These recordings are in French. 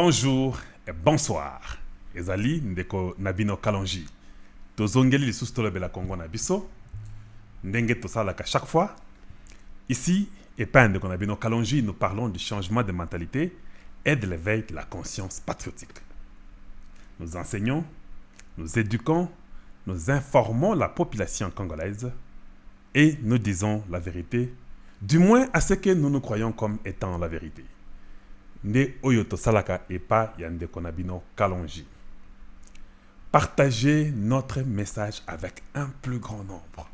Bonjour et bonsoir. Ezali ndeko nabino kalonji. Tozongeli lisusu tolobela Congo na biso. Ndenge tosalaka chaque fois. Ici, et ndeko nabino kalonji, nous parlons du changement de mentalité et de l'éveil de la conscience patriotique. Nous enseignons, nous éduquons, nous informons la population congolaise et nous disons la vérité, du moins à ce que nous nous croyons comme étant la vérité. Nde oyoto salaka epa yande konabino kalonji. Partagez notre message avec un plus grand nombre.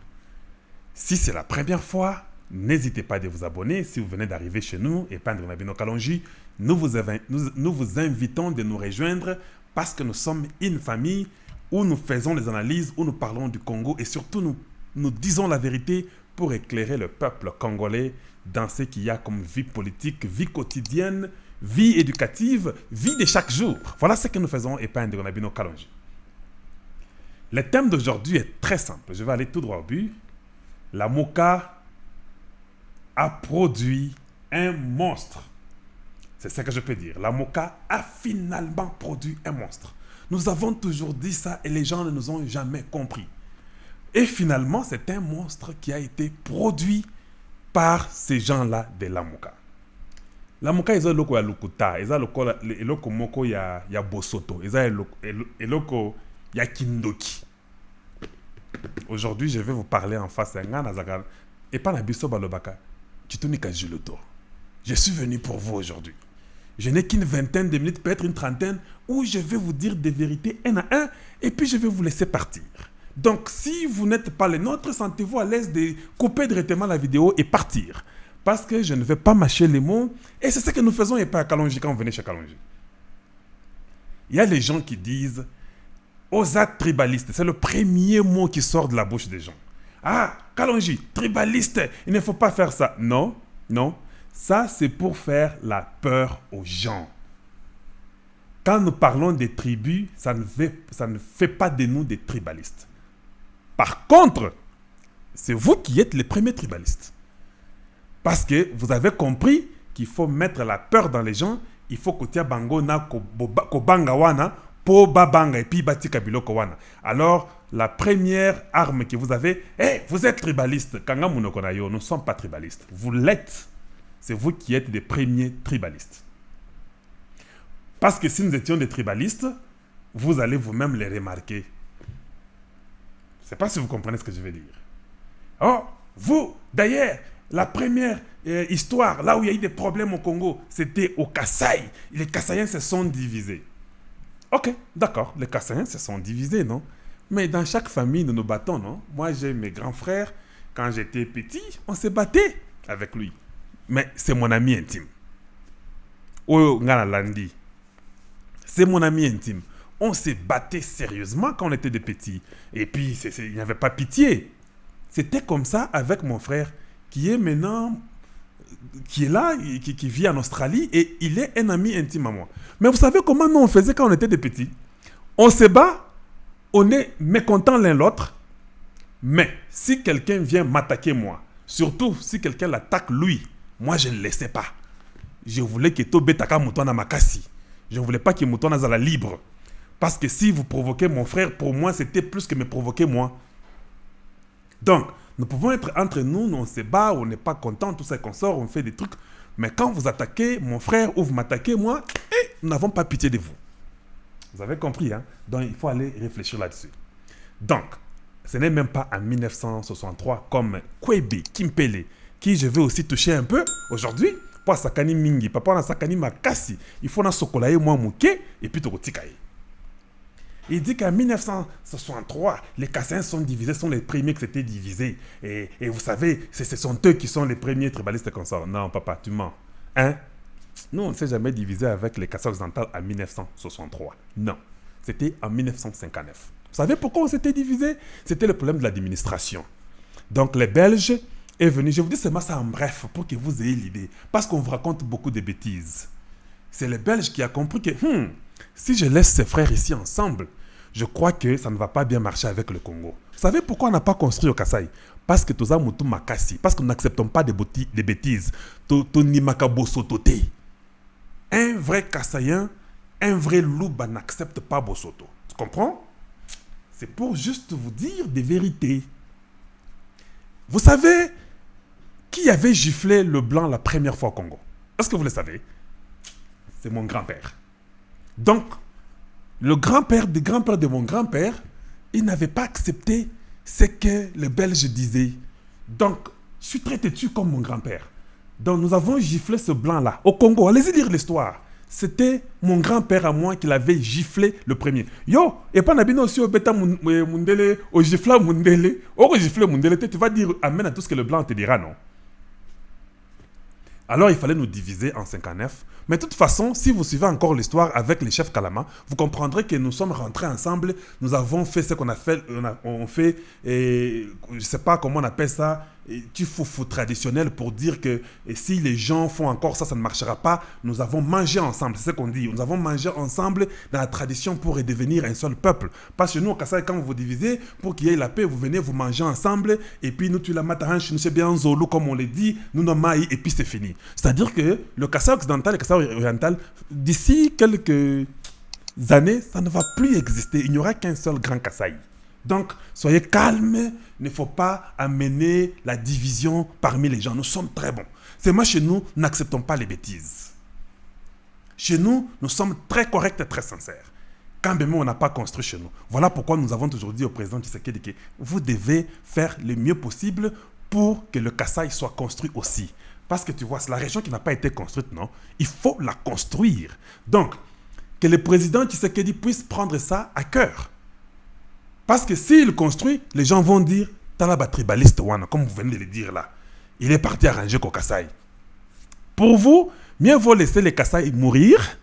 Si c'est la première fois, n'hésitez pas à vous abonner. Si vous venez d'arriver chez nous, epa konabino kalonji, nous vous invitons de nous rejoindre parce que nous sommes une famille où nous faisons des analyses, où nous parlons du Congo et surtout nous disons la vérité pour éclairer le peuple congolais dans ce qu'il y a comme vie politique, vie quotidienne, vie éducative, vie de chaque jour. Voilà ce que nous faisons et pas Ndeko Kalonji. Le thème d'aujourd'hui est très simple. Je vais aller tout droit au but. La Moka a produit un monstre. C'est ce que je peux dire. La Moka a finalement produit un monstre. Nous avons toujours dit ça et les gens ne nous ont jamais compris. Et finalement, c'est un monstre qui a été produit par ces gens-là de la Moka. La Moka eza loko ya lukuta, eza loko moko ya bosoto, eza loko ya kindoki. Aujourd'hui, je vais vous parler en face d'un gars et pas la biso balobaka. Chitonika Juloto. Je suis venu pour vous aujourd'hui. Je n'ai qu'une vingtaine de minutes, peut-être une trentaine, où je vais vous dire des vérités un à un et puis je vais vous laisser partir. Donc, si vous n'êtes pas les nôtres, sentez-vous à l'aise de couper directement la vidéo et partir. Parce que je ne vais pas mâcher les mots. Et c'est ce que nous faisons et pas à Kalonji quand on venait chez Kalonji. Il y a les gens qui disent Osa tribaliste. C'est le premier mot qui sort de la bouche des gens. Ah, Kalonji, tribaliste, il ne faut pas faire ça. Non, non. Ça, c'est pour faire la peur aux gens. Quand nous parlons des tribus, ça ne fait pas de nous des tribalistes. Par contre, c'est vous qui êtes les premiers tribalistes. Parce que vous avez compris qu'il faut mettre la peur dans les gens. Il faut que tia bango na ko banga wana po babanga et puis bati kabilo ko wana. Alors, la première arme que vous avez, vous êtes tribaliste. Kanga munoko na yo, nous ne sommes pas tribalistes. Vous l'êtes. C'est vous qui êtes des premiers tribalistes. Parce que si nous étions des tribalistes, vous allez vous-même les remarquer. Je ne sais pas si vous comprenez ce que je veux dire. Oh, vous, d'ailleurs, la première histoire, là où il y a eu des problèmes au Congo, c'était au Kasaï. Les Kasaïens se sont divisés. Ok, d'accord, les Kasaïens se sont divisés, non? Mais dans chaque famille, nous nous battons, non? Moi, j'ai mes grands frères. Quand j'étais petit, on se battait avec lui. Mais c'est mon ami intime. Oh, Ngana Landi. C'est mon ami intime. On se battait sérieusement quand on était des petits. Et puis, il n'y avait pas pitié. C'était comme ça avec mon frère qui est maintenant, qui est là, qui vit en Australie et il est un ami intime à moi. Mais vous savez comment nous on faisait quand on était des petits? On se bat, on est mécontents l'un l'autre, mais si quelqu'un vient m'attaquer moi, surtout si quelqu'un l'attaque lui, moi je ne le laissais pas. Je voulais que Tobetaka Moutona Makasi. Je ne voulais pas que Moutona Zala libre. Parce que si vous provoquez mon frère, pour moi c'était plus que me provoquer moi. Donc, nous pouvons être entre nous, on se bat, on n'est pas content, tout ça qu'on sort, on fait des trucs. Mais quand vous attaquez mon frère ou vous m'attaquez moi, nous n'avons pas pitié de vous. Vous avez compris, hein? Donc il faut aller réfléchir là-dessus. Donc, ce n'est même pas en 1963 comme Kwebe Kimpele, qui je vais aussi toucher un peu aujourd'hui. Pas Sakani Mingi, papa na Sakani Makasi. Il faut na Sokolaye moi mouké et puis Tokotikaye. Il dit qu'en 1963, les Kassens sont divisés, sont les premiers qui s'étaient divisés. Et vous savez, ce sont eux qui sont les premiers tribalistes qu'on sort. Non, papa, tu mens. Hein? Nous, on ne s'est jamais divisé avec les Kassans occidentaux en 1963. Non. C'était en 1959. Vous savez pourquoi on s'était divisé? C'était le problème de l'administration. Donc, les Belges est venu. Je vous dis seulement ça en bref pour que vous ayez l'idée. Parce qu'on vous raconte beaucoup de bêtises. C'est les Belges qui a compris que si je laisse ces frères ici ensemble, je crois que ça ne va pas bien marcher avec le Congo. Vous savez pourquoi on n'a pas construit au Kasaï? Parce que toza mutu makasi. Parce que nous n'acceptons pas des bêtises. Toni makabo sotote. Un vrai Kassaïen Un vrai Luba n'accepte pas Bosoto. Tu comprends? C'est pour juste vous dire des vérités. Vous savez qui avait giflé le blanc la première fois au Congo? Est-ce que vous le savez? C'est mon grand-père. Donc, le grand-père de mon grand-père, il n'avait pas accepté ce que les Belges disaient. Donc, je suis très têtu comme mon grand-père. Donc, nous avons giflé ce blanc-là au Congo. Allez-y lire l'histoire. C'était mon grand-père à moi qui l'avait giflé le premier. Yo, et pas nabino aussi au bêta mundele, au gifla mundele, au gifle mundele, tu vas dire amen à tout ce que le blanc te dira, non? Alors il fallait nous diviser en 59. Mais de toute façon, si vous suivez encore l'histoire avec les chefs Kalama, vous comprendrez que nous sommes rentrés ensemble, nous avons fait ce qu'on a fait, on fait, et je ne sais pas comment on appelle ça, du foufou traditionnel pour dire que si les gens font encore ça, ça ne marchera pas. Nous avons mangé ensemble, c'est ce qu'on dit. Nous avons mangé ensemble dans la tradition pour devenir un seul peuple. Parce que nous, au Kassai, quand vous vous divisez, pour qu'il y ait la paix, vous venez, vous mangez ensemble, et puis nous, tu la mataranche, nous, c'est bien Zolo, comme on le dit, nous, nos maïs, et puis c'est fini. C'est-à-dire que le Kassai occidental et le Kassai oriental, d'ici quelques années, ça ne va plus exister. Il n'y aura qu'un seul grand Kassai. Donc, soyez calmes, il ne faut pas amener la division parmi les gens. Nous sommes très bons. C'est moi, chez nous, nous n'acceptons pas les bêtises. Chez nous, nous sommes très corrects et très sincères. Quand même, on n'a pas construit chez nous. Voilà pourquoi nous avons toujours dit au président Tshisekedi que vous devez faire le mieux possible pour que le Kassai soit construit aussi. Parce que tu vois, c'est la région qui n'a pas été construite, non? Il faut la construire. Donc, que le président Tshisekedi puisse prendre ça à cœur. Parce que s'il construit, les gens vont dire Talaba tribaliste wana, comme vous venez de le dire là. Il est parti arranger qu'au Kassai. Pour vous, mieux vaut laisser les Kassai mourir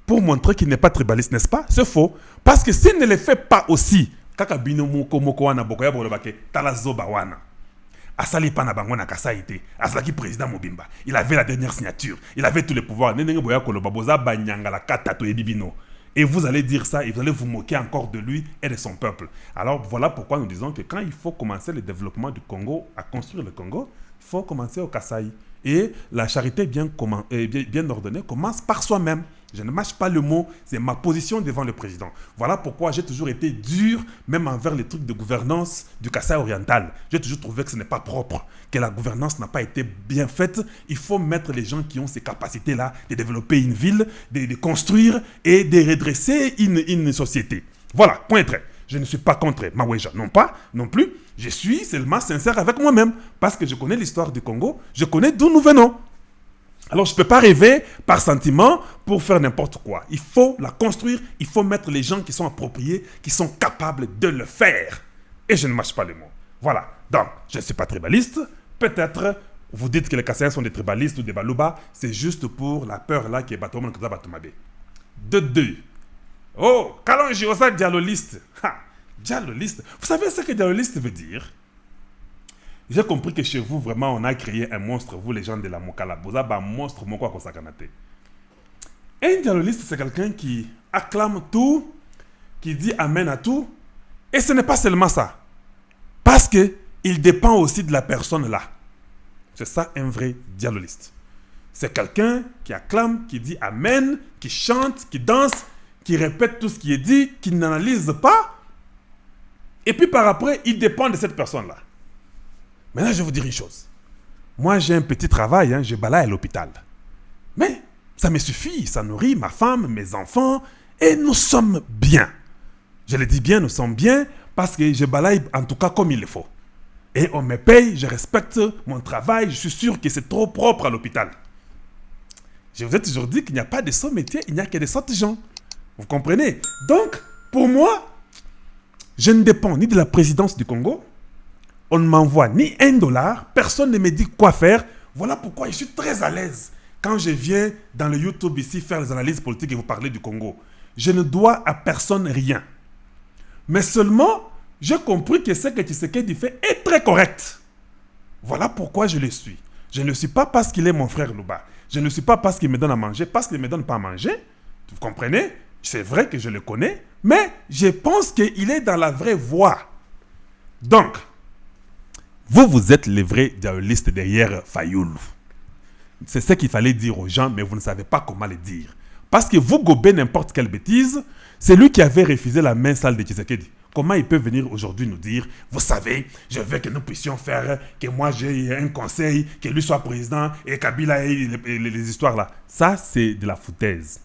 pour montrer qu'il n'est pas tribaliste, n'est-ce pas? C'est faux. Parce que s'il ne le fait pas aussi, kakabino moko moko wana bokoya bolobake talazoba wana. Asali pana bango na Kassai ite. Aslaki président Mobimba. Il avait la dernière signature. Il avait tous les pouvoirs. Nenenge boya koloba boza banyanga la katato ebibino. Et vous allez dire ça et vous allez vous moquer encore de lui et de son peuple. Alors voilà pourquoi nous disons que quand il faut commencer le développement du Congo, à construire le Congo, il faut commencer au Kassai. Et la charité bien ordonnée commence par soi-même. Je ne mâche pas le mot, c'est ma position devant le président. Voilà pourquoi j'ai toujours été dur, même envers les trucs de gouvernance du Kassai oriental. J'ai toujours trouvé que ce n'est pas propre, que la gouvernance n'a pas été bien faite. Il faut mettre les gens qui ont ces capacités-là de développer une ville, de construire et de redresser une société. Voilà, point trait. Je ne suis pas contre Maweja, non plus. Je suis seulement sincère avec moi-même parce que je connais l'histoire du Congo, je connais d'où nous venons. Alors, je ne peux pas rêver par sentiment pour faire n'importe quoi. Il faut la construire, il faut mettre les gens qui sont appropriés, qui sont capables de le faire. Et je ne mâche pas les mots. Voilà. Donc, je ne suis pas tribaliste. Peut-être, vous dites que les Kassaïens sont des tribalistes ou des Baluba. C'est juste pour la peur là qui est Batoman Kaza Batomabe. De deux. Oh, Kalonji Osa dialoliste. Dialoliste. Vous savez ce que dialoliste veut dire? J'ai compris que chez vous, vraiment, on a créé un monstre, vous les gens de la Mokala. Vous avez un monstre, Moko Akosakanate. Un dialogiste, c'est quelqu'un qui acclame tout, qui dit amen à tout. Et ce n'est pas seulement ça. Parce qu'il dépend aussi de la personne là. C'est ça un vrai dialogiste. C'est quelqu'un qui acclame, qui dit amen, qui chante, qui danse, qui répète tout ce qui est dit, qui n'analyse pas. Et puis par après, il dépend de cette personne-là. Maintenant, je vais vous dire une chose. Moi, j'ai un petit travail, je balaye à l'hôpital. Mais ça me suffit, ça nourrit ma femme, mes enfants, et nous sommes bien. Je le dis bien, nous sommes bien, parce que je balaye en tout cas comme il le faut. Et on me paye, je respecte mon travail, je suis sûr que c'est trop propre à l'hôpital. Je vous ai toujours dit qu'il n'y a pas de sots métiers, il n'y a que des sots gens. Vous comprenez? Donc, pour moi, je ne dépends ni de la présidence du Congo, on ne m'envoie ni $1, personne ne me dit quoi faire. Voilà pourquoi je suis très à l'aise quand je viens dans le YouTube ici faire les analyses politiques et vous parler du Congo. Je ne dois à personne rien. Mais seulement, j'ai compris que ce que Tshisekedi fait est très correct. Voilà pourquoi je le suis. Je ne le suis pas parce qu'il est mon frère Luba. Je ne le suis pas parce qu'il me donne à manger, parce qu'il ne me donne pas à manger. Vous comprenez? C'est vrai que je le connais, mais je pense qu'il est dans la vraie voie. Donc, vous êtes les vrais dialogistes derrière Fayoulou. C'est ce qu'il fallait dire aux gens, mais vous ne savez pas comment le dire. Parce que vous gobez n'importe quelle bêtise, c'est lui qui avait refusé la main sale de Tshisekedi. Comment il peut venir aujourd'hui nous dire, vous savez, je veux que nous puissions faire, que moi j'ai un conseil, que lui soit président, et Kabila et les histoires là. Ça, c'est de la foutaise.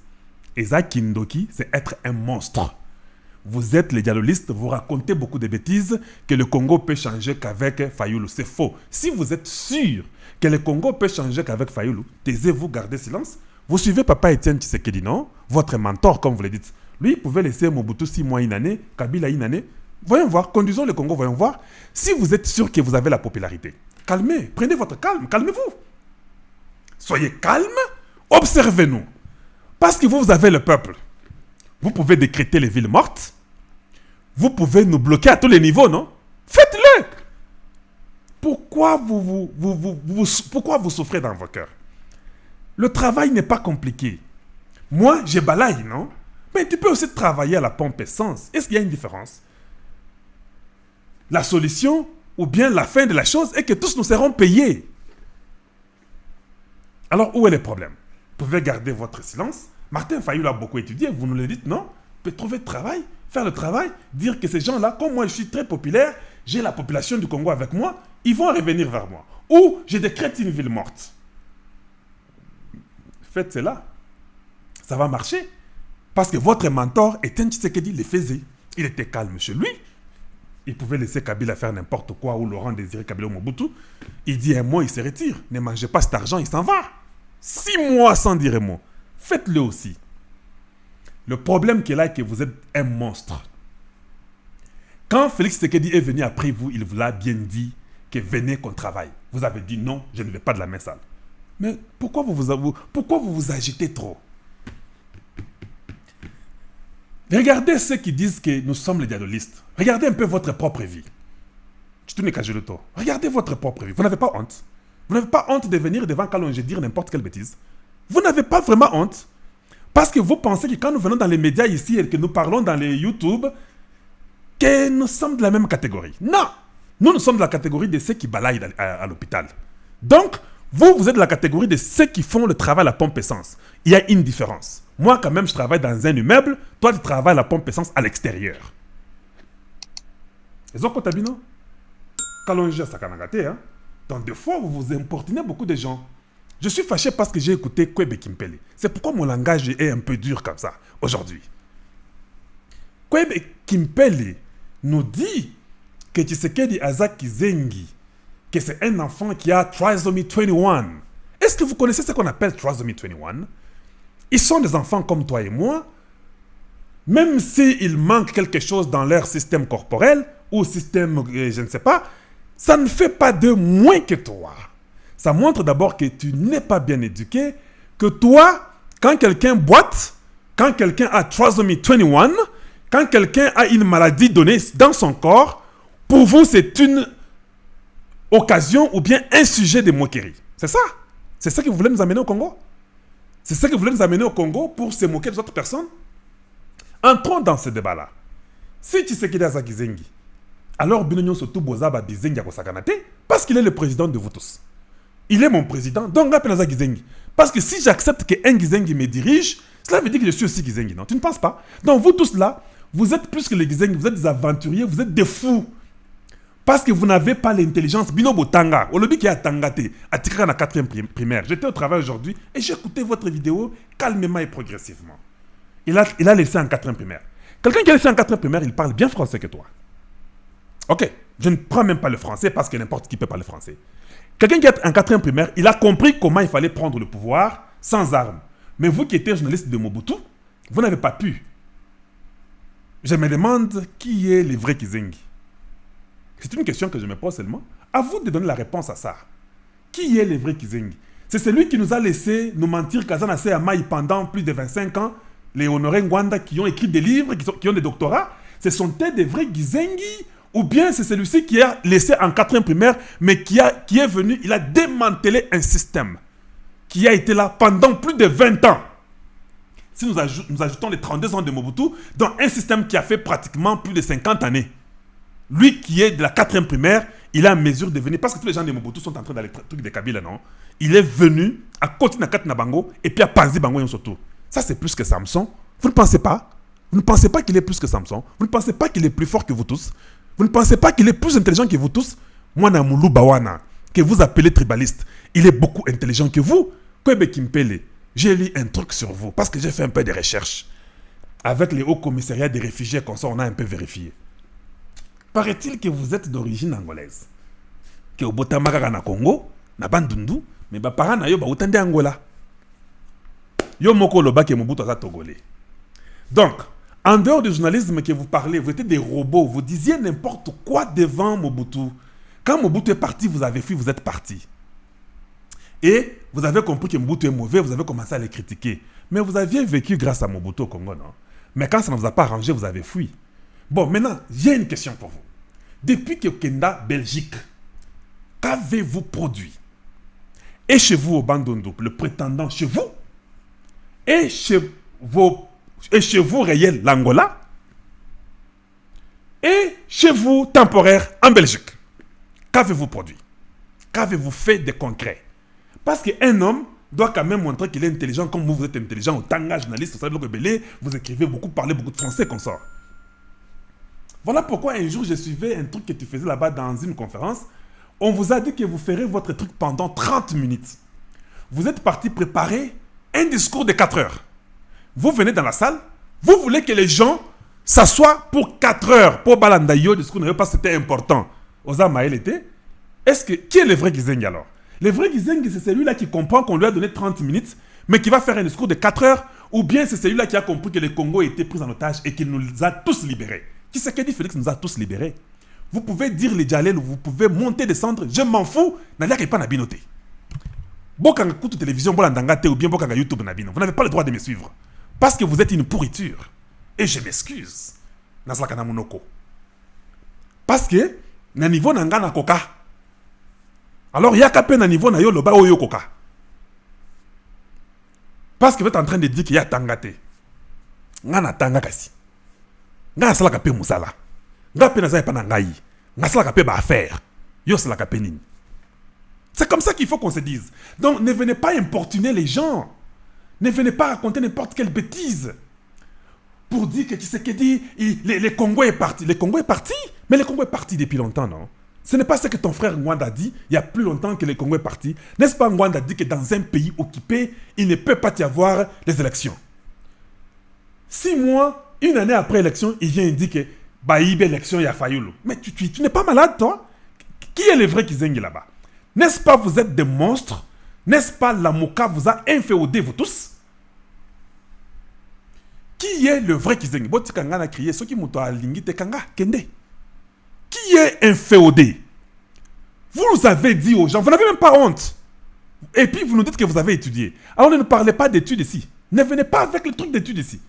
Eza Kindoki, c'est être un monstre. Vous êtes les dialoguistes, vous racontez beaucoup de bêtises, que le Congo peut changer qu'avec Fayoulou. C'est faux. Si vous êtes sûr que le Congo peut changer qu'avec Fayoulou, taisez-vous, gardez silence. Vous suivez Papa Etienne Tshisekedi, non? Votre mentor, comme vous le dites. Lui, il pouvait laisser Mobutu 6 mois, une année, Kabila une année. Voyons voir, conduisons le Congo, voyons voir. Si vous êtes sûr que vous avez la popularité, calmez, prenez votre calme, calmez-vous. Soyez calme, observez-nous. Parce que vous avez le peuple. Vous pouvez décréter les villes mortes. Vous pouvez nous bloquer à tous les niveaux, non? Faites-le. Pourquoi pourquoi vous souffrez dans vos cœurs? Le travail n'est pas compliqué. Moi, je balaye, non? Mais tu peux aussi travailler à la pompe essence. Est-ce qu'il y a une différence? La solution, ou bien la fin de la chose, est que tous nous serons payés. Alors, où est le problème? Vous pouvez garder votre silence. Martin Fayoulou a beaucoup étudié, vous nous le dites, non? Vous pouvez trouver du travail, faire le travail, dire que ces gens-là, comme moi je suis très populaire, j'ai la population du Congo avec moi, ils vont revenir vers moi. Ou je décrète une ville morte. Faites cela. Ça va marcher. Parce que votre mentor, Etienne Tshisekedi, le faisait. Il était calme chez lui. Il pouvait laisser Kabila faire n'importe quoi, ou Laurent Désiré Kabila ou Mobutu. Il dit un mot, il se retire. Ne mangez pas cet argent, il s'en va. 6 mois sans dire un mot. Faites-le aussi. Le problème qui est là est que vous êtes un monstre. Quand Félix Tshisekedi est venu après vous, il vous a bien dit que venez qu'on travaille. Vous avez dit non, je ne vais pas de la main sale. Mais pourquoi vous vous agitez trop? Regardez ceux qui disent que nous sommes les dialoguistes. Regardez un peu votre propre vie. Tu ne caches le tort. Regardez votre propre vie. Vous n'avez pas honte. Vous n'avez pas honte de venir devant Kalonge et dire n'importe quelle bêtise. Vous n'avez pas vraiment honte. Parce que vous pensez que quand nous venons dans les médias ici et que nous parlons dans les YouTube, que nous sommes de la même catégorie. Non! Nous sommes de la catégorie de ceux qui balayent à l'hôpital. Donc, vous êtes de la catégorie de ceux qui font le travail à la pompe essence. Il y a une différence. Moi, quand même, je travaille dans un immeuble. Toi, tu travailles à la pompe essence à l'extérieur. Ils ont Kotabino. Kalonge, ça kanagate, hein? Donc, des fois, vous vous importunez beaucoup de gens. Je suis fâché parce que j'ai écouté Kwebe Kimpele. C'est pourquoi mon langage est un peu dur comme ça, aujourd'hui. Kwebe Kimpele nous dit que Tshisekedi Azaki Zengi, que c'est un enfant qui a Trisomy 21. Est-ce que vous connaissez ce qu'on appelle Trisomy 21? Ils sont des enfants comme toi et moi, même s'il manque quelque chose dans leur système corporel, ou système, je ne sais pas, ça ne fait pas d'eux moins que toi. Ça montre d'abord que tu n'es pas bien éduqué, que toi, quand quelqu'un boite, quand quelqu'un a Trisomy 21, quand quelqu'un a une maladie donnée dans son corps, pour vous, c'est une occasion ou bien un sujet de moquerie. C'est ça. C'est ça que vous voulez nous amener au Congo? C'est ça que vous voulez nous amener au Congo pour se moquer des autres personnes? Entrons dans ce débat-là. Si Tshisekedi Azaki Zengi, alors Binonyo Sotou Bozaba Bizengi Akosakanate, parce qu'il est le président de vous tous. Il est mon président, donc rappelle Azaki Zengi. Parce que si j'accepte qu'un Gizengi me dirige, cela veut dire que je suis aussi Gizengi, non? Tu ne penses pas? Donc vous tous là, vous êtes plus que les Gizengi, vous êtes des aventuriers, vous êtes des fous. Parce que vous n'avez pas l'intelligence. Binobo Tanga, Olobi qui a Tangate, a tiré en 4e primaire. J'étais au travail aujourd'hui et j'ai écouté votre vidéo calmement et progressivement. Il a laissé en 4e primaire. Quelqu'un qui a laissé en 4e primaire, il parle bien français que toi. Ok, je ne prends même pas le français parce que n'importe qui peut parler français. Quelqu'un qui est en 4e primaire, il a compris comment il fallait prendre le pouvoir sans armes. Mais vous qui êtes journaliste de Mobutu, vous n'avez pas pu. Je me demande qui est le vrai Kizengi. C'est une question que je me pose seulement. À vous de donner la réponse à ça. Qui est le vrai Kizengi? C'est celui qui nous a laissé nous mentir Kazana Seyamaï pendant plus de 25 ans. Les Honoré Ngwanda qui ont écrit des livres, qui ont des doctorats. Ce sont-ils des vrais Kizengi? Ou bien c'est celui-ci qui a laissé en 4e primaire, mais qui est venu, il a démantelé un système qui a été là pendant plus de 20 ans. Si nous ajoutons les 32 ans de Mobutu, dans un système qui a fait pratiquement plus de 50 années. Lui qui est de la 4e primaire, il a en mesure de venir, parce que tous les gens de Mobutu sont entrés dans les trucs de Kabila, non? Il est venu à côté de Nakat Nabango et puis à Panzi Bango surtout. Ça, c'est plus que Samson. Vous ne pensez pas? Vous ne pensez pas qu'il est plus que Samson? Vous ne pensez pas qu'il est plus fort que vous tous? Vous ne pensez pas qu'il est plus intelligent que vous tous? Moi, Namoulou Bawana, que vous appelez tribaliste, il est beaucoup intelligent que vous. Kwebe Kimpele, j'ai lu un truc sur vous parce que j'ai fait un peu de recherches. Avec les hauts commissariats des réfugiés, comme ça, on a un peu vérifié. Paraît-il que vous êtes d'origine angolaise. Que au Botamaka na Congo, na Bandundu, mais ba parents na yo ba utande Angola. Yo moko loba ke Mobutu aza togolais. Donc, en dehors du journalisme que vous parlez, vous étiez des robots, vous disiez n'importe quoi devant Mobutu. Quand Mobutu est parti, vous avez fui, vous êtes parti. Et vous avez compris que Mobutu est mauvais, vous avez commencé à les critiquer. Mais vous aviez vécu grâce à Mobutu au Congo, non? Mais quand ça ne vous a pas arrangé, vous avez fui. Bon, maintenant, j'ai une question pour vous. Depuis que Kenda, Belgique, qu'avez-vous produit? Et chez vous au Bandundu, le prétendant chez vous, et chez vous réel, l'Angola, et chez vous temporaire en Belgique. Qu'avez-vous produit? Qu'avez-vous fait de concret? Parce qu'un homme doit quand même montrer qu'il est intelligent comme vous êtes intelligent. Au Tanga, journaliste, vous écrivez beaucoup, parlez beaucoup de français comme ça. Voilà pourquoi un jour, je suivais un truc que tu faisais là-bas dans une conférence. On vous a dit que vous ferez votre truc pendant 30 minutes. Vous êtes parti préparer un discours de 4 heures. Vous venez dans la salle, vous voulez que les gens s'assoient pour 4 heures pour balandayo, le discours, parce que c'était important. Oza Maël était. Qui est le vrai Gizengi alors? Le vrai Gizengi, c'est celui-là qui comprend qu'on lui a donné 30 minutes, mais qui va faire un discours de 4 heures, ou bien c'est celui-là qui a compris que le Congo était pris en otage et qu'il nous a tous libérés. Qui c'est qui dit Félix nous a tous libérés? Vous pouvez dire les Djalel, vous pouvez monter, descendre, je m'en fous, n'allez pas nabinoter. Bokanga Koutou télévision, Bolandangate ou bien Bokanga YouTube Nabino, vous n'avez pas le droit de me suivre. Parce que vous êtes une pourriture. Et je m'excuse. Naslakana Monoko. Parce que, na niveau nanga na koka. Alors, il y a qu'à peine à niveau na yo loba oyo koka. Parce que vous êtes en train de dire qu'il y a tangate. Ngana tanga kasi. Ngana salaka pe musala. Ngana pe naza pa na ngai. Ngana salaka pe ba affaire. Yo salaka pe nini. C'est comme ça qu'il faut qu'on se dise. Donc, ne venez pas importuner les gens. Ne venez pas raconter n'importe quelle bêtise. Pour dire que Tshisekedi, le Congo est parti. Le Congo est parti? Mais le Congo est parti depuis longtemps, non? Ce n'est pas ce que ton frère Ngwanda a dit il y a plus longtemps que le Congo est parti. N'est-ce pas Ngwanda dit que dans un pays occupé, il ne peut pas y avoir les élections? 6 mois, une année après l'élection, il vient et dit que Baïbe élection, il y a Fayoulou. Mais tu n'es pas malade, toi? Qui est le vrai Kizengi là-bas? N'est-ce pas vous êtes des monstres? N'est-ce pas la Moka vous a inféodé, vous tous? Qui est le vrai Kizengi? Botikanga n'a crié, ce qui m'a aligné Tekanga, Kende. Qui est inféodé? Vous nous avez dit aux gens, vous n'avez même pas honte. Et puis vous nous dites que vous avez étudié. Alors ne nous parlez pas d'études ici. Ne venez pas avec le truc d'études ici.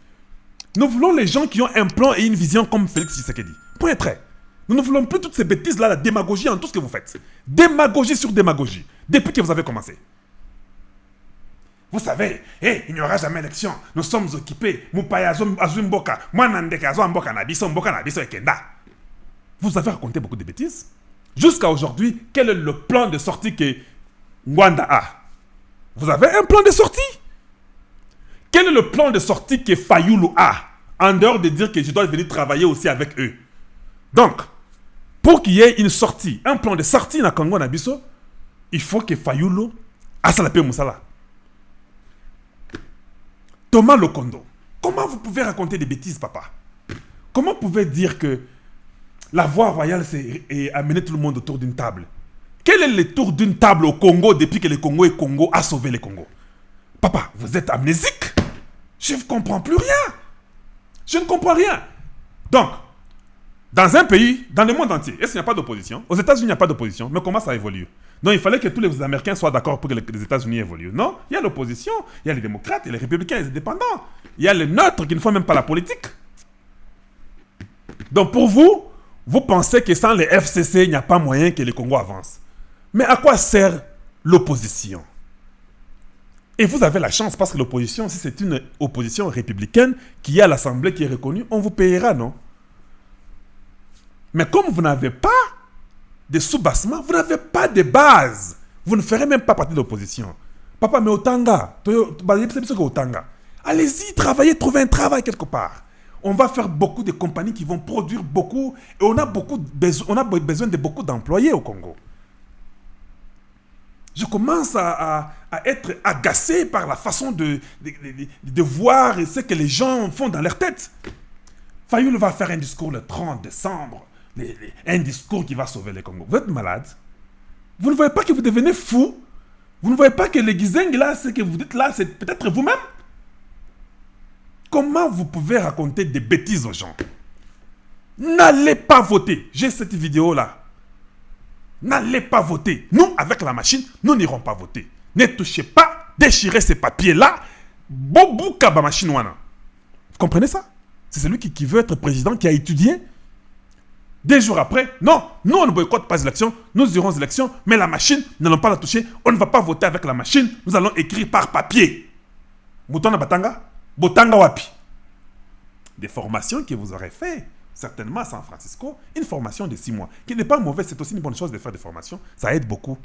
Nous voulons les gens qui ont un plan et une vision comme Félix Tshisekedi. Point trait. Nous ne voulons plus toutes ces bêtises-là, la démagogie en tout ce que vous faites. Démagogie sur démagogie. Depuis que vous avez commencé. Vous savez, il n'y aura jamais élection. Nous sommes occupés. Moupaya Azumboka. Mwanandeka Azumboka Nabiso, Mboka Nabiso et Kenda. Vous avez raconté beaucoup de bêtises. Jusqu'à aujourd'hui, quel est le plan de sortie que Ngwanda a? Vous avez un plan de sortie? Quel est le plan de sortie que Fayoulou a? En dehors de dire que je dois venir travailler aussi avec eux. Donc, pour qu'il y ait une sortie, un plan de sortie dans Congo Nabiso, il faut que Fayoulou a sa paix Moussala. Thomas Lokondo, comment vous pouvez raconter des bêtises, papa? Comment vous pouvez dire que la voie royale, c'est amener tout le monde autour d'une table? Quel est le tour d'une table au Congo depuis que le Congo a sauvé le Congo? Papa, vous êtes amnésique? Je ne comprends plus rien. Je ne comprends rien. Donc, dans un pays, dans le monde entier, est-ce qu'il n'y a pas d'opposition? Aux États-Unis, il n'y a pas d'opposition. Mais comment ça évolue? Donc, il fallait que tous les Américains soient d'accord pour que les États-Unis évoluent. Non, il y a l'opposition, il y a les démocrates, il y a les républicains, les indépendants. Il y a les neutres qui ne font même pas la politique. Donc, pour vous, vous pensez que sans les FCC, il n'y a pas moyen que le Congo avance. Mais à quoi sert l'opposition? Et vous avez la chance parce que l'opposition, si c'est une opposition républicaine qui est à l'Assemblée, qui est reconnue, on vous payera, non? Mais comme vous n'avez pas de sous-bassement, vous n'avez pas de base. Vous ne ferez même pas partie de l'opposition. Papa, mais Otanga, Allez-y, travaillez, trouvez un travail quelque part. On va faire beaucoup de compagnies qui vont produire beaucoup et on a besoin de beaucoup d'employés au Congo. Je commence à être agacé par la façon de voir ce que les gens font dans leur tête. Fayoul va faire un discours le 30 décembre, un discours qui va sauver le Congo. Vous êtes malade. Vous ne voyez pas que vous devenez fou. Vous ne voyez pas que le Gizeng là, ce que vous dites là, c'est peut-être vous-même. Comment vous pouvez raconter des bêtises aux gens? N'allez pas voter. J'ai cette vidéo là. N'allez pas voter. Nous, avec la machine, nous n'irons pas voter. Ne touchez pas, déchirez ces papiers-là. Bobo kaba machine wana. Vous comprenez ça? C'est celui qui veut être président, qui a étudié. 2 jours après, non, nous on ne boycotte pas les élections, nous irons aux élections, mais la machine, nous n'allons pas la toucher, on ne va pas voter avec la machine, nous allons écrire par papier. Moutona Batanga, Botanga Wapi. Des formations que vous aurez fait, certainement à San Francisco, une formation de 6 mois, qui n'est pas mauvaise, c'est aussi une bonne chose de faire des formations, ça aide beaucoup.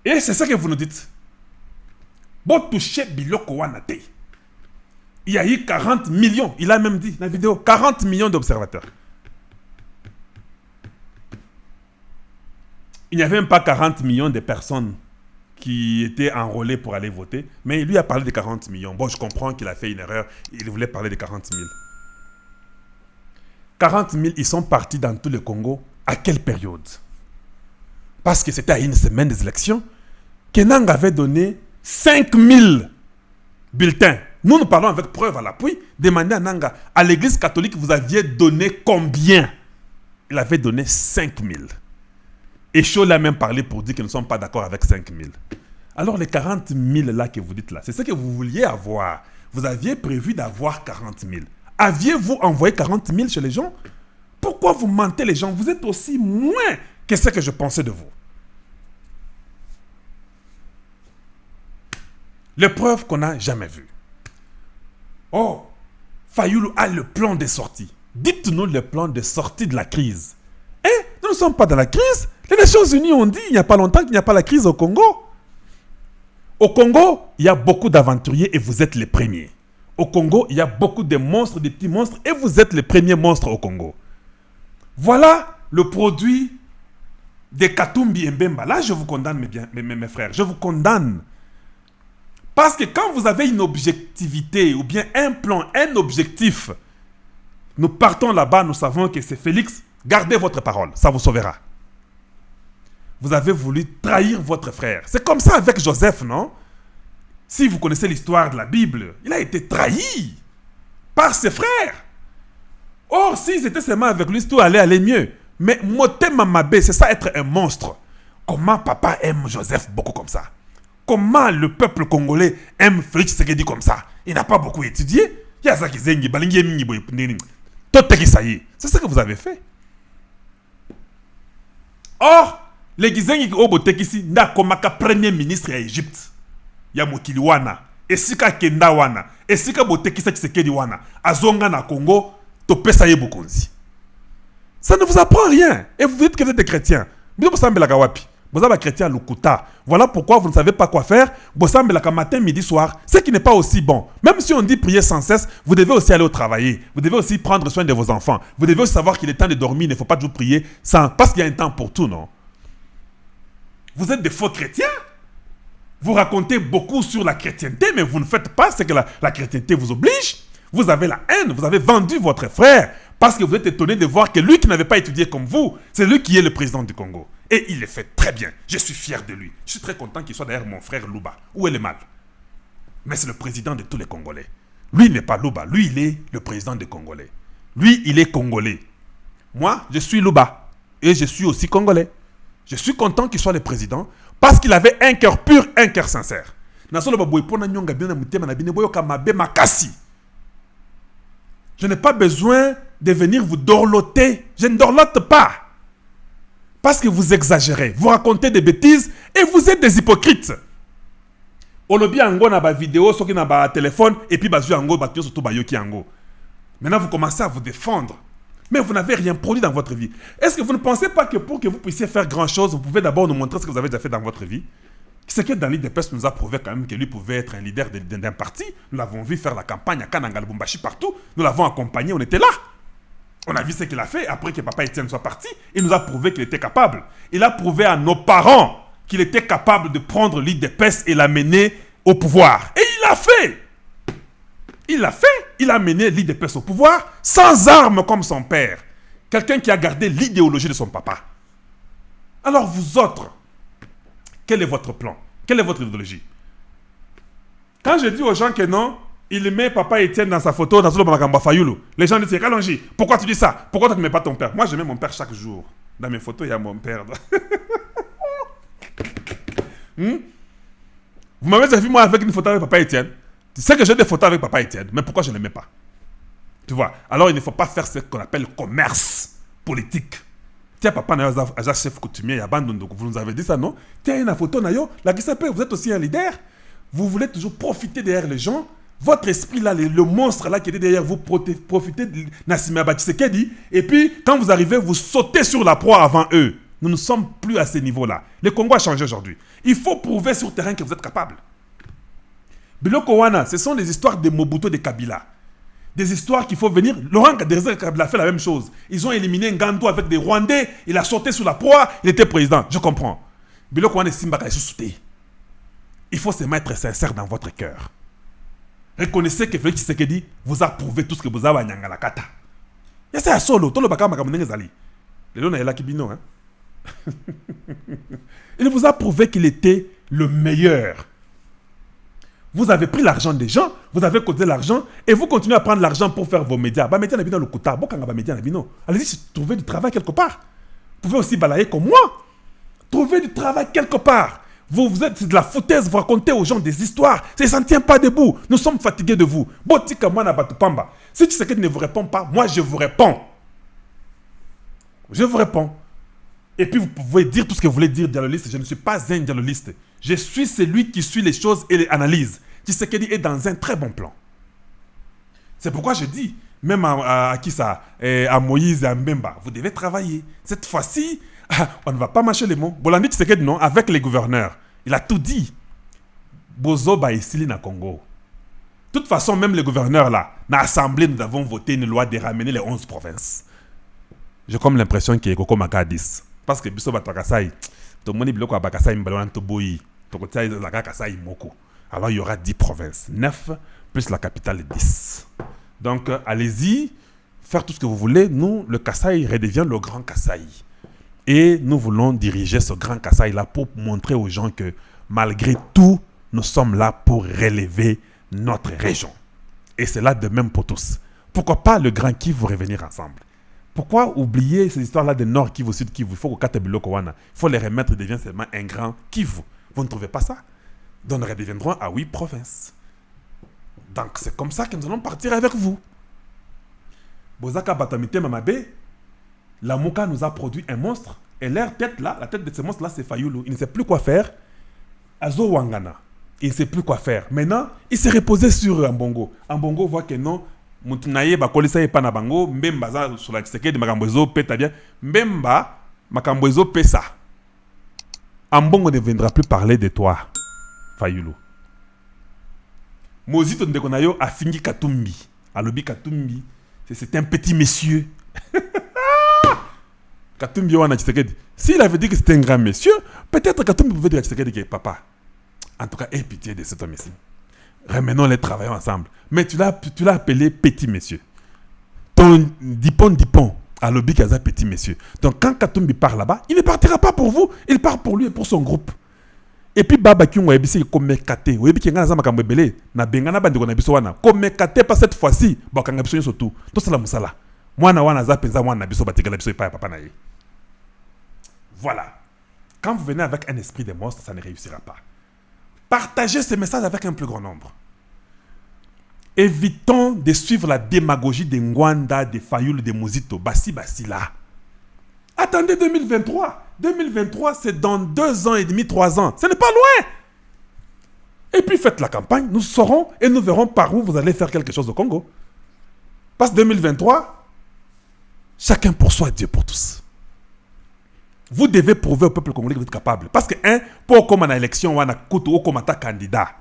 Et c'est ça que vous nous dites. Bon toucher biloko wanate. Il y a eu 40 millions, il a même dit dans la vidéo, 40 millions d'observateurs. Il n'y avait même pas 40 millions de personnes qui étaient enrôlées pour aller voter, mais lui a parlé de 40 millions. Bon, je comprends qu'il a fait une erreur, il voulait parler de 40 000. 40 000, ils sont partis dans tout le Congo. À quelle période? Parce que c'était à une semaine des élections. Kenang avait donné 5 000 bulletins. Nous parlons avec preuve à l'appui. Demandez à Nanga, à l'église catholique, vous aviez donné combien? Il avait donné 5 000. Et Chaud a même parlé pour dire qu'ils ne sont pas d'accord avec 5 000. Alors les 40 000 là que vous dites là, c'est ce que vous vouliez avoir. Vous aviez prévu d'avoir 40 000. Aviez-vous envoyé 40 000 chez les gens? Pourquoi vous mentez les gens? Vous êtes aussi moins que ce que je pensais de vous. Les preuves qu'on n'a jamais vues. Oh, Fayoulou a le plan de sortie. Dites-nous le plan de sortie de la crise. Nous ne sommes pas dans la crise. Les Nations Unies ont dit il n'y a pas longtemps qu'il n'y a pas la crise au Congo. Au Congo, il y a beaucoup d'aventuriers et vous êtes les premiers. Au Congo, il y a beaucoup de monstres, de petits monstres et vous êtes les premiers monstres au Congo. Voilà le produit de Katumbi et Mbemba. Là, je vous condamne, mes frères. Je vous condamne. Parce que quand vous avez une objectivité ou bien un plan, un objectif, nous partons là-bas, nous savons que c'est Félix. Gardez votre parole, ça vous sauvera. Vous avez voulu trahir votre frère. C'est comme ça avec Joseph, non? Si vous connaissez l'histoire de la Bible, il a été trahi par ses frères. Or, s'ils étaient seulement avec lui, tout allait aller mieux. Mais Motema Mabé, c'est ça être un monstre. Comment papa aime Joseph beaucoup comme ça? Comment le peuple congolais aime Félix Tshisekedi comme ça? Il n'a pas beaucoup étudié. C'est ce que vous avez fait. Or, les Gizengi Obotekisi n'a comme premier ministre d'Égypte. Ya mokili wana, esika kenda wana, esika Botekisa Tshisekedi wana, azonga na Congo, topesa ye bokonzi. Ça ne vous apprend rien. Et vous dites que vous êtes des chrétiens. Vous êtes chrétien à Lukuta. Voilà pourquoi vous ne savez pas quoi faire. Vous êtes matin, midi, soir. Ce qui n'est pas aussi bon. Même si on dit prier sans cesse, vous devez aussi aller au travail. Vous devez aussi prendre soin de vos enfants. Vous devez aussi savoir qu'il est temps de dormir. Il ne faut pas toujours prier sans, parce qu'il y a un temps pour tout, non? Vous êtes des faux chrétiens. Vous racontez beaucoup sur la chrétienté, mais vous ne faites pas ce que la chrétienté vous oblige. Vous avez la haine. Vous avez vendu votre frère. Parce que vous êtes étonné de voir que lui qui n'avait pas étudié comme vous, c'est lui qui est le président du Congo. Et il le fait très bien. Je suis fier de lui. Je suis très content qu'il soit derrière mon frère Louba. Où est le mal? Mais c'est le président de tous les Congolais. Lui, il n'est pas Louba. Lui, il est le président des Congolais. Lui, il est Congolais. Moi, je suis Louba. Et je suis aussi Congolais. Je suis content qu'il soit le président parce qu'il avait un cœur pur, un cœur sincère. Je n'ai pas besoin de venir vous dorloter. Je ne dorlote pas. Parce que vous exagérez. Vous racontez des bêtises et vous êtes des hypocrites. Olobi ango na ba vidéo, soki na ba téléphone, et puis bazu ango, batio surtout ba yoki ango. Maintenant, vous commencez à vous défendre. Mais vous n'avez rien produit dans votre vie. Est-ce que vous ne pensez pas que pour que vous puissiez faire grand chose, vous pouvez d'abord nous montrer ce que vous avez déjà fait dans votre vie? C'est que dans l'IDPS nous a prouvé quand même que lui pouvait être un leader d'un parti. Nous l'avons vu faire la campagne à Kananga, Lubumbashi, partout. Nous l'avons accompagné, on était là. On a vu ce qu'il a fait après que Papa Etienne soit parti. Il nous a prouvé qu'il était capable. Il a prouvé à nos parents qu'il était capable de prendre l'IDPS et l'amener au pouvoir. Et il l'a fait. Il l'a fait. Il a mené l'IDPS au pouvoir sans armes comme son père. Quelqu'un qui a gardé l'idéologie de son papa. Alors vous autres, quel est votre plan? Quelle est votre idéologie? Quand je dis aux gens que non, il met Papa Etienne dans sa photo dans le Makamba Fayulu, les gens disent Kalonji, pourquoi tu dis ça? Pourquoi tu ne mets pas ton père? Moi je mets mon père chaque jour. Dans mes photos, il y a mon père. Vous m'avez déjà vu moi avec une photo avec Papa Etienne. Tu sais que j'ai des photos avec Papa Etienne, mais pourquoi je ne les mets pas? Tu vois? Alors il ne faut pas faire ce qu'on appelle commerce politique. Tiens, papa n'a pas chef coutumier, il y a Bandundu. Vous nous avez dit ça, non? Tiens, une photo, nayo, la Gisape, vous êtes aussi un leader. Vous voulez toujours profiter derrière les gens. Votre esprit là, le monstre là qui était derrière vous, profitez de Nassime Abachisekedi. Et puis, quand vous arrivez, vous sautez sur la proie avant eux. Nous ne sommes plus à ce niveau-là. Le Congo a changé aujourd'hui. Il faut prouver sur terrain que vous êtes capable. Biloko Wana, ce sont des histoires de Mobutu de Kabila. Des histoires qu'il faut venir. Laurent Kabila a fait la même chose. Ils ont éliminé Ngando avec des Rwandais. Il a sauté sur la proie. Il était président. Je comprends. Biloko Wana Simbaka est sous-souté. Il faut se mettre sincère dans votre cœur. Reconnaissez que Félix Tshisekedi vous a prouvé tout ce que vous avez à Nyangalakata. Il y a solo. Tout le baka makamunengezali. Le nom est là qui bino. Il vous a prouvé qu'il était le meilleur. Vous avez pris l'argent des gens, vous avez cotisé l'argent et vous continuez à prendre l'argent pour faire vos médias. Bah, médias dans le quota. Allez-y, trouvez du travail quelque part. Vous pouvez aussi balayer comme moi. Trouvez du travail quelque part. Vous êtes de la foutaise, vous racontez aux gens des histoires. Ça ne tient pas debout. Nous sommes fatigués de vous. Botika Mwana Batupamba. Si tu sais qu'il ne vous répond pas, moi je vous réponds. Je vous réponds. Et puis vous pouvez dire tout ce que vous voulez dire, dialogiste. Je ne suis pas un dialogiste. Je suis celui qui suit les choses et les analyse. Tshisekedi est dans un très bon plan. C'est pourquoi je dis, même à qui ça, à Moïse et à Mbemba, vous devez travailler. Cette fois-ci, on ne va pas mâcher les mots. Bolandi Tshisekedi, non, avec les gouverneurs. Il a tout dit. Bozo Baïsili na Congo. De toute façon, même les gouverneurs là, dans l'Assemblée, nous avons voté une loi de ramener les 11 provinces. J'ai comme l'impression qu'il y a Koko Maka 10. Parce que Biso Batwakasai, tout le monde dit que Bakasai Mbalon Toboyi, alors il y aura 10 provinces. 9 plus la capitale 10. Donc allez-y, faire tout ce que vous voulez. Nous, le Kasaï redevient le grand Kasaï. Et nous voulons diriger ce grand Kasaï là pour montrer aux gens que malgré tout, nous sommes là pour relever notre région. Et c'est là de même pour tous. Pourquoi pas le grand Kivu revenir ensemble? Pourquoi oublier ces histoires-là de Nord Kivu, Sud Kivu? Il faut que Biloko Wana, il faut les remettre, devient seulement un grand Kivu. Vous ne trouvez pas ça? Donc nous redeviendrons à 8 provinces. Donc c'est comme ça que nous allons partir avec vous. Bozaka Batamite Mamabe, la Mouka nous a produit un monstre. Et leur tête là, la tête de ce monstre-là, c'est Fayulu. Il ne sait plus quoi faire. Azo Wangana, il ne sait plus quoi faire. Maintenant, il s'est reposé sur Ambongo. Ambongo voit que non. Mutunaye bakolisa yepa na bango mbemba za sur la Tshisekedi makambo ezo peta bien mbemba makambo ezo pesa. Ambongo ne viendra plus parler de toi, Fayulu. Mozito Ndekonayo a fini Katumbi. Alobi Katumbi, c'est un petit monsieur. Katumbi wana Tshisekedi. S'il avait dit que c'était un grand monsieur, peut-être Katumbi pouvait dire à Tshisekedi que papa, en tout cas, aie pitié de cet homme ici. Ramenons les travailleurs ensemble. Mais tu l'as appelé petit monsieur. Ton Dipon, à l'objet qu'il y a petit monsieur. Donc quand Katumbi part là-bas, il ne partira pas pour vous, il part pour lui et pour son groupe. Et puis Baba Kyung wa ebisi comme kate, wa ebi kenga na zama kambo belé, na bengana bandi ko na biso wana. Comme kate pas cette fois-ci, ba kanga biso surtout. Tout ça la musala. Mwana wana za penza mwana biso batikala biso pa papa na ye. Voilà. Quand vous venez avec un esprit de monstre, ça ne réussira pas. Partagez ce message avec un plus grand nombre. Évitons de suivre la démagogie de Ngwanda, de Fayulu, de Mozito. Bassi là. Attendez 2023. 2023, c'est dans 2 ans et demi, 3 ans. Ce n'est pas loin. Et puis faites la campagne. Nous saurons et nous verrons par où vous allez faire quelque chose au Congo. Parce que 2023, chacun pour soi, Dieu pour tous. Vous devez prouver au peuple congolais que vous êtes capable. Parce que, pour comme en élection, on a comme candidat,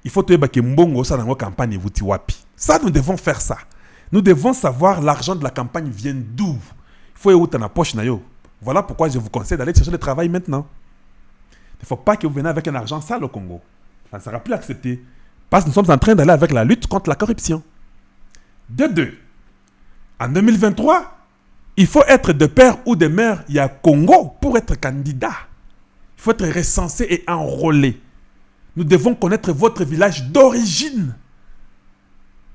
il faut que mbongo ça dans vos campagnes vous wapi. Ça, nous devons faire ça. Nous devons savoir l'argent de la campagne vient d'où. Il faut où dans la poche na yo. Voilà pourquoi je vous conseille d'aller chercher le travail maintenant. Il ne faut pas que vous venez avec un argent sale au Congo. Ça ne sera plus accepté. Parce que nous sommes en train d'aller avec la lutte contre la corruption. De deux, en 2023, il faut être de père ou de mère, il y a Congo pour être candidat. Il faut être recensé et enrôlé. Nous devons connaître votre village d'origine.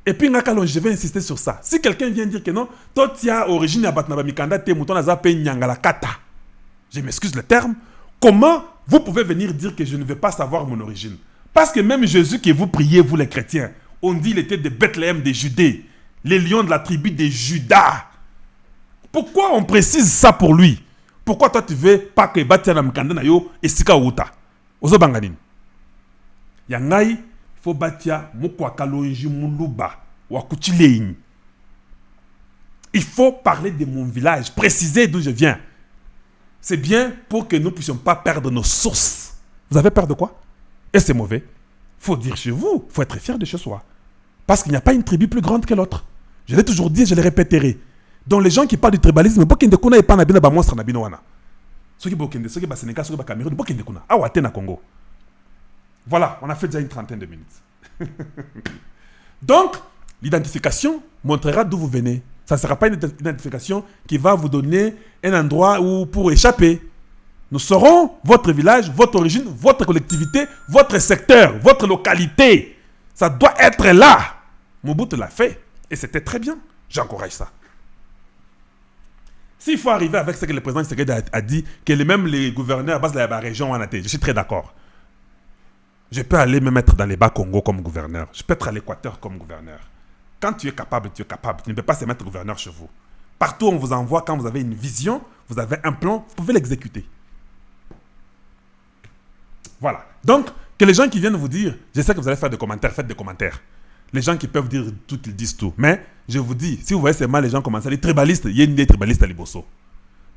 Et puis, je vais insister sur ça. Si quelqu'un vient dire que non, toi, tu as origine à Batnaba Mikanda, tu es Nyangala Kata. Je m'excuse le terme. Comment vous pouvez venir dire que je ne veux pas savoir mon origine? Parce que même Jésus que vous priez, vous les chrétiens, on dit qu'il était de Bethléem des Judées, les lions de la tribu de Judas. Pourquoi on précise ça pour lui? Pourquoi toi tu veux pas que Batiana Mkanda na yo et Sika Outa? Ozo Banganin. Yangai, faut Batia Mukwa Kalonji Muluba Wakuchilein. Il faut parler de mon village, préciser d'où je viens. C'est bien pour que nous ne puissions pas perdre nos sources. Vous avez peur de quoi? Et c'est mauvais. Il faut dire chez vous, il faut être fier de chez soi. Parce qu'il n'y a pas une tribu plus grande que l'autre. Je l'ai toujours dit et je le répéterai. Donc les gens qui parlent du tribalisme, beaucoup de kuna et pas nabina ba monstre nabino wana. Ceux qui bokende, ceux qui ba Sénégal, ceux qui ba Cameroun, beaucoup de kuna. Ah ouais, na Congo. Voilà, on a fait déjà une trentaine de minutes. Donc, l'identification montrera d'où vous venez. Ça ne sera pas une identification qui va vous donner un endroit où pour échapper. Nous saurons votre village, votre origine, votre collectivité, votre secteur, votre localité. Ça doit être là. Mobutu l'a fait. Et c'était très bien. J'encourage ça. S'il faut arriver avec ce que le président Tshisekedi a dit, que même les gouverneurs à base de la région, je suis très d'accord. Je peux aller me mettre dans les Bas-Congo comme gouverneur. Je peux être à l'Équateur comme gouverneur. Quand tu es capable, tu es capable. Tu ne peux pas se mettre gouverneur chez vous. Partout où on vous envoie, quand vous avez une vision, vous avez un plan, vous pouvez l'exécuter. Voilà. Donc, que les gens qui viennent vous dire, je sais que vous allez faire des commentaires, faites des commentaires. Les gens qui peuvent dire tout, ils disent tout. Mais, je vous dis, si vous voyez seulement les gens commencer, les tribalistes, il y a une des tribalistes à Liboso.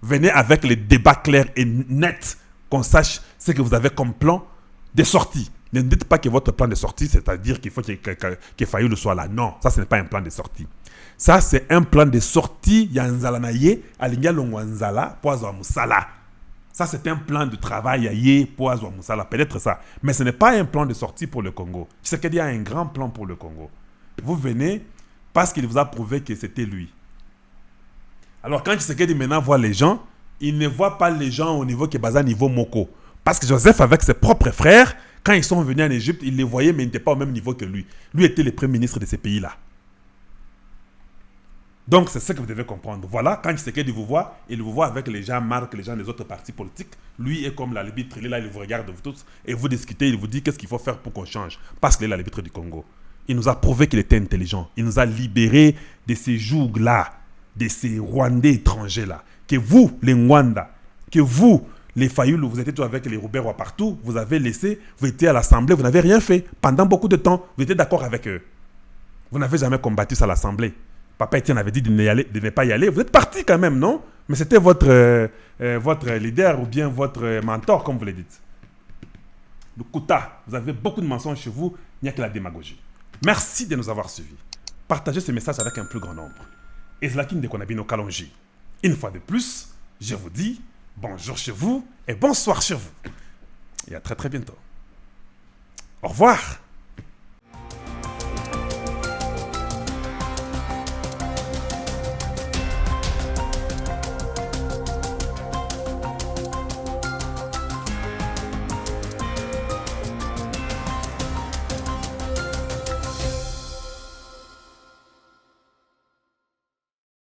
Venez avec les débats clairs et nets, qu'on sache ce que vous avez comme plan de sortie. Ne dites pas que votre plan de sortie, c'est-à-dire qu'il faut que Fayoulou soit là. Non, ça, ce n'est pas un plan de sortie. Ça, c'est un plan de sortie. Yanzala naye, alinga longwanzala, poazo musala. Ça, c'est un plan de travail aye, poazo musala. Peut-être ça. Mais ce n'est pas un plan de sortie pour le Congo. Tshisekedi a un grand plan pour le Congo. Vous venez parce qu'il vous a prouvé que c'était lui. Alors, quand Tshisekedi maintenant voit les gens, il ne voit pas les gens au niveau qui est basé à niveau Moko. Parce que Joseph, avec ses propres frères, quand ils sont venus en Égypte, il les voyait, mais ils n'étaient pas au même niveau que lui. Lui était le premier ministre de ces pays-là. Donc, c'est ce que vous devez comprendre. Voilà, quand Tshisekedi vous voit, il vous voit avec les gens Marc, les gens des autres partis politiques. Lui est comme l'arbitre, il est là, il vous regarde vous tous, et vous discutez, il vous dit qu'est-ce qu'il faut faire pour qu'on change. Parce qu'il est l'arbitre du Congo. Il nous a prouvé qu'il était intelligent. Il nous a libérés de ces jougs-là, de ces Rwandais étrangers-là. Que vous, les Rwanda, que vous, les Fayoulou, vous étiez tous avec les Rouberts partout, vous avez laissé, vous étiez à l'Assemblée, vous n'avez rien fait. Pendant beaucoup de temps, vous étiez d'accord avec eux. Vous n'avez jamais combattu ça à l'Assemblée. Papa Etienne avait dit de ne pas y aller. Vous êtes parti quand même, non? Mais c'était votre leader ou bien votre mentor, comme vous le dites. Le Kouta, vous avez beaucoup de mensonges chez vous, il n'y a que la démagogie. Merci de nous avoir suivis. Partagez ce message avec un plus grand nombre. Ezlakine de Konabino Kalonji. Une fois de plus, je vous dis bonjour chez vous et bonsoir chez vous. Et à très très bientôt. Au revoir.